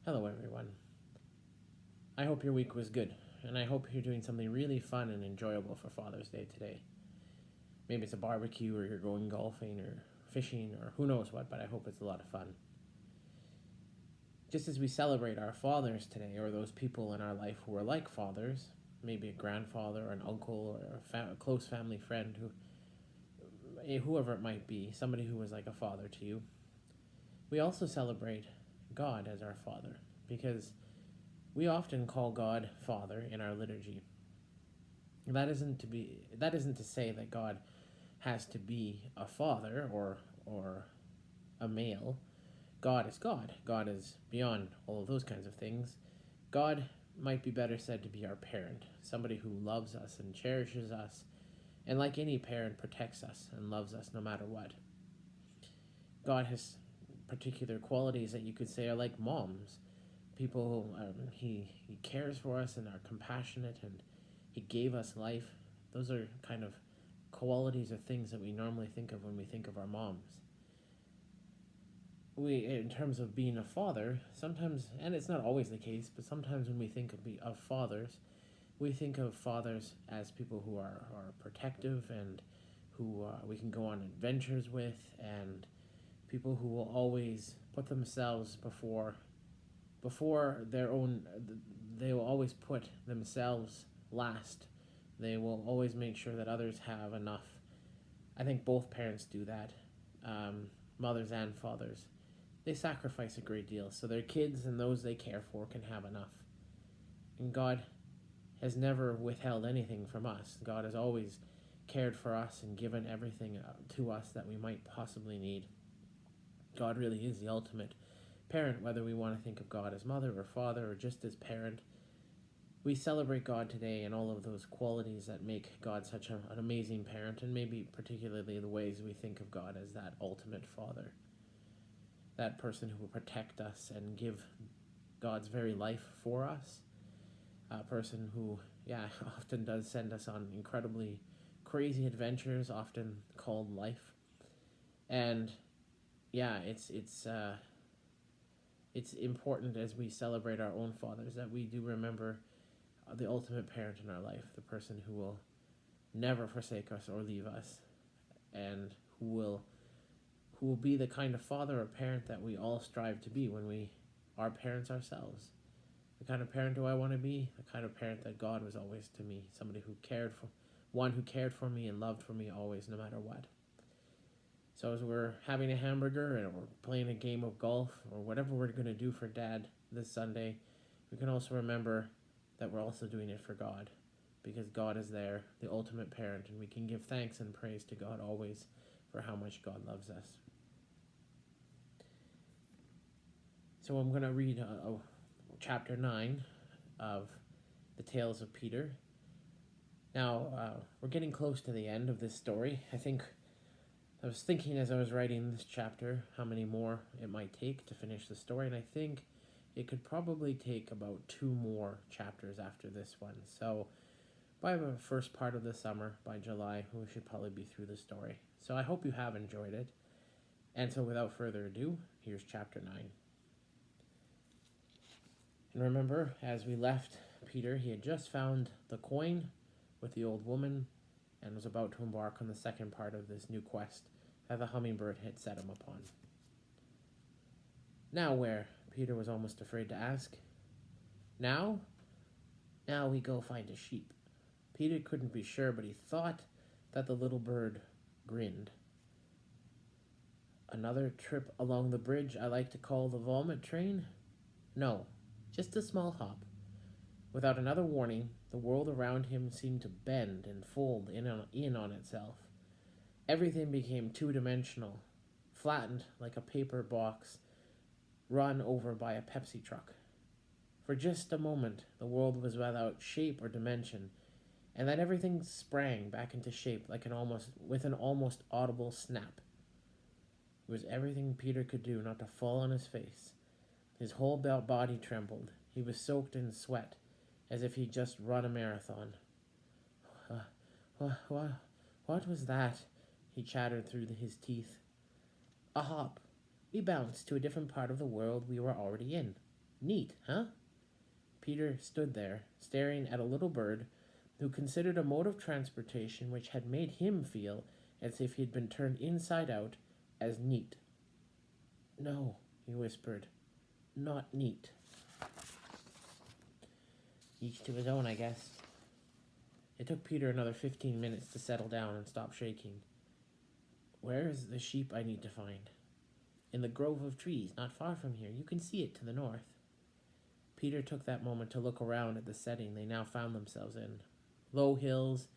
Hello, everyone. I hope your week was good, and I hope you're doing something really fun and enjoyable for Father's Day today. Maybe it's a barbecue, or you're going golfing, or fishing, or who knows what, but I hope it's a lot of fun. Just as we celebrate our fathers today, or those people in our life who are like fathers, maybe a grandfather, or an uncle, or a close family friend, whoever it might be, somebody who was like a father to you, we also celebrate God as our Father, because we often call God Father in our liturgy. That isn't to say that God has to be a father or a male. God is God. God is beyond all of those kinds of things. God might be better said to be our parent, somebody who loves us and cherishes us, and like any parent, protects us and loves us no matter what. God has particular qualities that you could say are like moms. People, he cares for us and are compassionate, and he gave us life. Those are kind of qualities or things that we normally think of when we think of our moms. We, in terms of being a father, sometimes, and it's not always the case, but sometimes when we think of fathers, we think of fathers as people who are protective and who we can go on adventures with, and people who will always put themselves before their own. They will always put themselves last. They will always make sure that others have enough. I think both parents do that, mothers and fathers. They sacrifice a great deal so their kids and those they care for can have enough. And God has never withheld anything from us. God has always cared for us and given everything to us that we might possibly need. God really is the ultimate parent, whether we want to think of God as mother or father or just as parent. We celebrate God today and all of those qualities that make God such an amazing parent, and maybe particularly the ways we think of God as that ultimate father, that person who will protect us and give God's very life for us, a person who, often does send us on incredibly crazy adventures, often called life. And yeah, it's important as we celebrate our own fathers that we do remember the ultimate parent in our life, the person who will never forsake us or leave us, and who will be the kind of father or parent that we all strive to be when we are parents ourselves. The kind of parent do I want to be? The kind of parent that God was always to me, somebody who cared for me and loved for me always, no matter what. So as we're having a hamburger and we're playing a game of golf or whatever we're going to do for Dad this Sunday, we can also remember that we're also doing it for God, because God is there, the ultimate parent, and we can give thanks and praise to God always for how much God loves us. So I'm going to read chapter 9 of the Tales of Peter. Now, we're getting close to the end of this story. I was thinking as I was writing this chapter how many more it might take to finish the story, and I think it could probably take about 2 more chapters after this one. So by the first part of the summer, by July, we should probably be through the story. So I hope you have enjoyed it. And so without further ado, here's chapter 9. And remember, as we left Peter, he had just found the coin with the old woman and was about to embark on the second part of this new quest that the hummingbird had set him upon. Now where? Peter was almost afraid to ask. Now? Now we go find a sheep. Peter couldn't be sure, but he thought that the little bird grinned. Another trip along the bridge I like to call the vomit train? No, just a small hop. Without another warning, the world around him seemed to bend and fold in on itself. Everything became two-dimensional, flattened like a paper box run over by a Pepsi truck. For just a moment, the world was without shape or dimension, and then everything sprang back into shape with an almost audible snap. It was everything Peter could do not to fall on his face. His whole body trembled. He was soaked in sweat, as if he'd just run a marathon. What was that? He chattered through his teeth. A hop. We bounced to a different part of the world we were already in. Neat, huh? Peter stood there, staring at a little bird who considered a mode of transportation which had made him feel as if he had been turned inside out as neat. No, he whispered, not neat. Each to his own, I guess. It took Peter another 15 minutes to settle down and stop shaking. Where is the sheep I need to find? In the grove of trees, not far from here. You can see it to the north. Peter took that moment to look around at the setting they now found themselves in. Low hills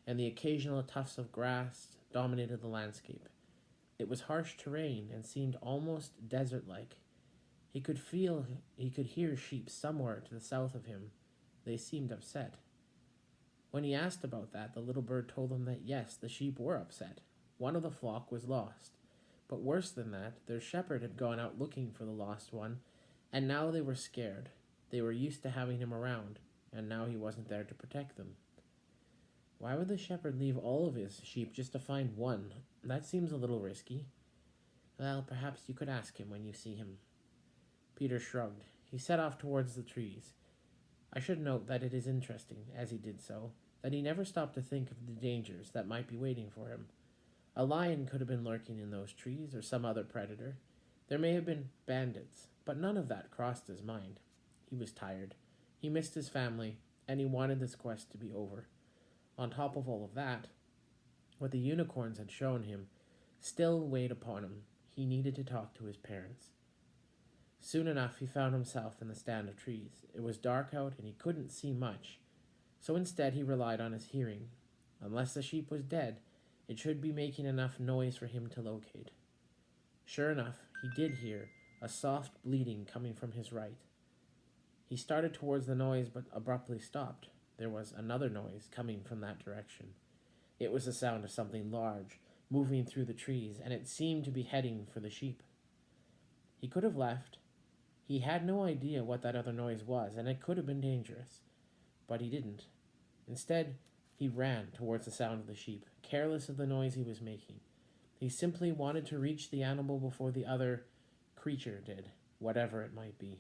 and the occasional tufts of grass dominated the landscape. It was harsh terrain and seemed almost desert-like. He could hear sheep somewhere to the south of him. They seemed upset. When he asked about that, the little bird told him that yes, the sheep were upset. One of the flock was lost. But worse than that, their shepherd had gone out looking for the lost one, and now they were scared. They were used to having him around, and now he wasn't there to protect them. Why would the shepherd leave all of his sheep just to find one? That seems a little risky. Well, perhaps you could ask him when you see him. Peter shrugged. He set off towards the trees. I should note that it is interesting, as he did so, that he never stopped to think of the dangers that might be waiting for him. A lion could have been lurking in those trees, or some other predator. There may have been bandits, but none of that crossed his mind. He was tired. He missed his family, and he wanted this quest to be over. On top of all of that, what the unicorns had shown him still weighed upon him. He needed to talk to his parents. Soon enough, he found himself in the stand of trees. It was dark out, and he couldn't see much. So instead, he relied on his hearing. Unless the sheep was dead, it should be making enough noise for him to locate. Sure enough, he did hear a soft bleating coming from his right. He started towards the noise, but abruptly stopped. There was another noise coming from that direction. It was the sound of something large, moving through the trees, and it seemed to be heading for the sheep. He could have left. He had no idea what that other noise was, and it could have been dangerous. But he didn't. Instead, he ran towards the sound of the sheep, careless of the noise he was making. He simply wanted to reach the animal before the other creature did, whatever it might be.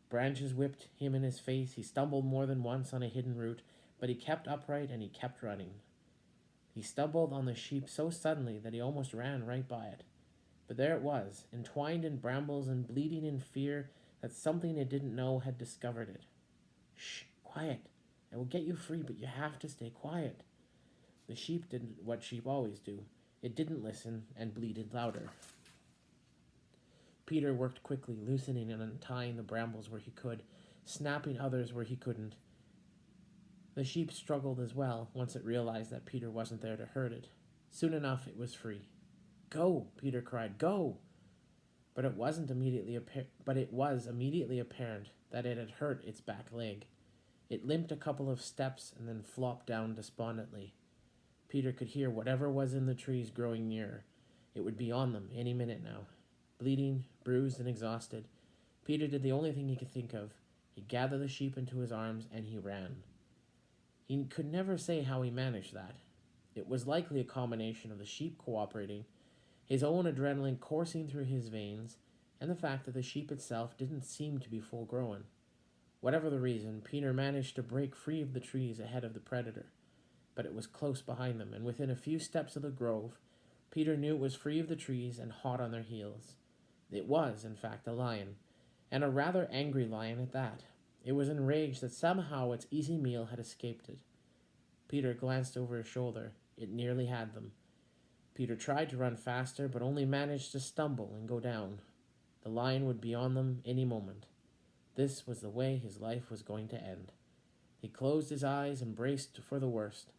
Branches whipped him in his face. He stumbled more than once on a hidden root, but he kept upright and he kept running. He stumbled on the sheep so suddenly that he almost ran right by it. But there it was, entwined in brambles and bleeding in fear that something it didn't know had discovered it. Shh, quiet. I will get you free, but you have to stay quiet. The sheep did what sheep always do. It didn't listen and bleated louder. Peter worked quickly, loosening and untying the brambles where he could, snapping others where he couldn't. The sheep struggled as well once it realized that Peter wasn't there to hurt it. Soon enough, it was free. Go, Peter cried, go! But it was immediately apparent that it had hurt its back leg. It limped a couple of steps and then flopped down despondently. Peter could hear whatever was in the trees growing nearer. It would be on them any minute now. Bleeding, bruised, and exhausted, Peter did the only thing he could think of. He gathered the sheep into his arms and he ran. He could never say how he managed that. It was likely a combination of the sheep cooperating, his own adrenaline coursing through his veins, and the fact that the sheep itself didn't seem to be full grown. Whatever the reason, Peter managed to break free of the trees ahead of the predator, but it was close behind them, and within a few steps of the grove, Peter knew it was free of the trees and hot on their heels. It was, in fact, a lion, and a rather angry lion at that. It was enraged that somehow its easy meal had escaped it. Peter glanced over his shoulder. It nearly had them. Peter tried to run faster, but only managed to stumble and go down. The lion would be on them any moment. This was the way his life was going to end. He closed his eyes and braced for the worst.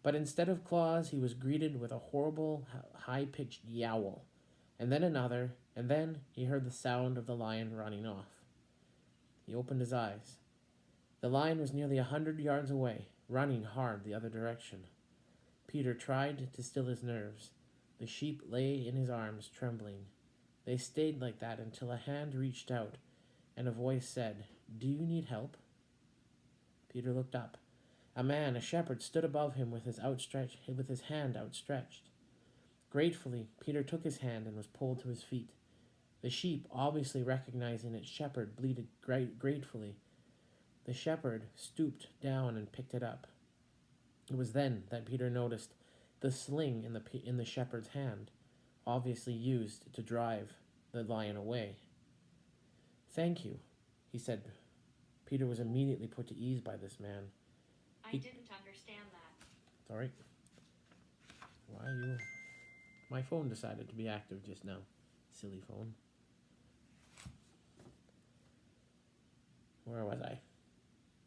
But instead of claws, he was greeted with a horrible, high-pitched yowl, and then another, and then he heard the sound of the lion running off. He opened his eyes. The lion was nearly 100 yards away, running hard the other direction. Peter tried to still his nerves. The sheep lay in his arms, trembling. They stayed like that until a hand reached out, and a voice said, "Do you need help?" Peter looked up. A man, a shepherd, stood above him with his hand outstretched. Gratefully, Peter took his hand and was pulled to his feet. The sheep, obviously recognizing its shepherd, bleated gratefully. The shepherd stooped down and picked it up. It was then that Peter noticed the sling in the shepherd's hand, obviously used to drive the lion away. "Thank you," he said. Peter was immediately put to ease by this man. I didn't understand that. Sorry. Why you... My phone decided to be active just now. Silly phone. Where was I?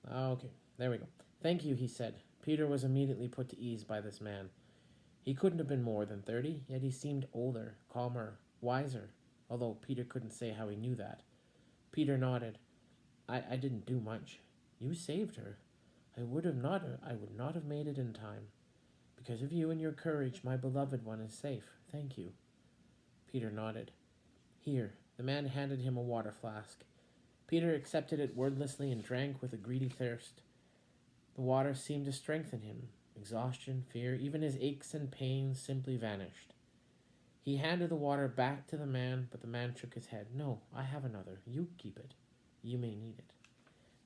Okay, there we go. "Thank you," he said. Peter was immediately put to ease by this man. He couldn't have been more than 30, yet he seemed older, calmer, wiser, although Peter couldn't say how he knew that. Peter nodded. I didn't do much. You saved her. I would not have made it in time. Because of you and your courage, my beloved one is safe. Thank you." Peter nodded. "Here." The man handed him a water flask. Peter accepted it wordlessly and drank with a greedy thirst. The water seemed to strengthen him. Exhaustion, fear, even his aches and pains simply vanished. He handed the water back to the man, but the man shook his head. "No, I have another. You keep it. You may need it."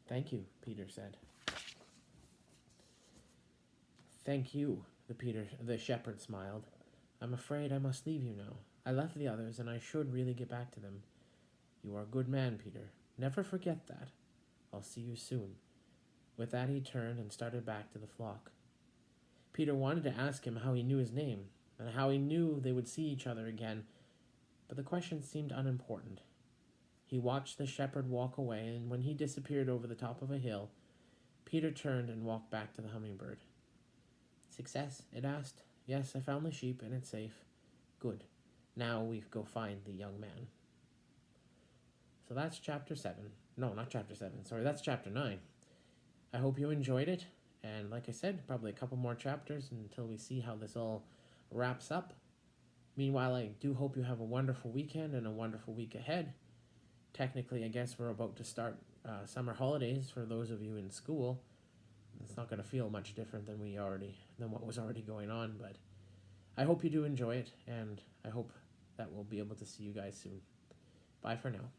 "Thank you," Peter said. "Thank you," the shepherd smiled. "I'm afraid I must leave you now. I left the others, and I should really get back to them. You are a good man, Peter. Never forget that. I'll see you soon." With that, he turned and started back to the flock. Peter wanted to ask him how he knew his name, and how he knew they would see each other again, but the question seemed unimportant. He watched the shepherd walk away, and when he disappeared over the top of a hill, Peter turned and walked back to the hummingbird. "Success?" it asked. "Yes, I found the sheep, and it's safe." "Good. Now we go find the young man." So that's chapter 7. No, not chapter 7. Sorry, that's chapter 9. I hope you enjoyed it. And like I said, probably a couple more chapters until we see how this all wraps up. Meanwhile, I do hope you have a wonderful weekend and a wonderful week ahead. Technically, I guess we're about to start summer holidays for those of you in school. It's not going to feel much different than what was already going on, but I hope you do enjoy it, and I hope that we'll be able to see you guys soon. Bye for now.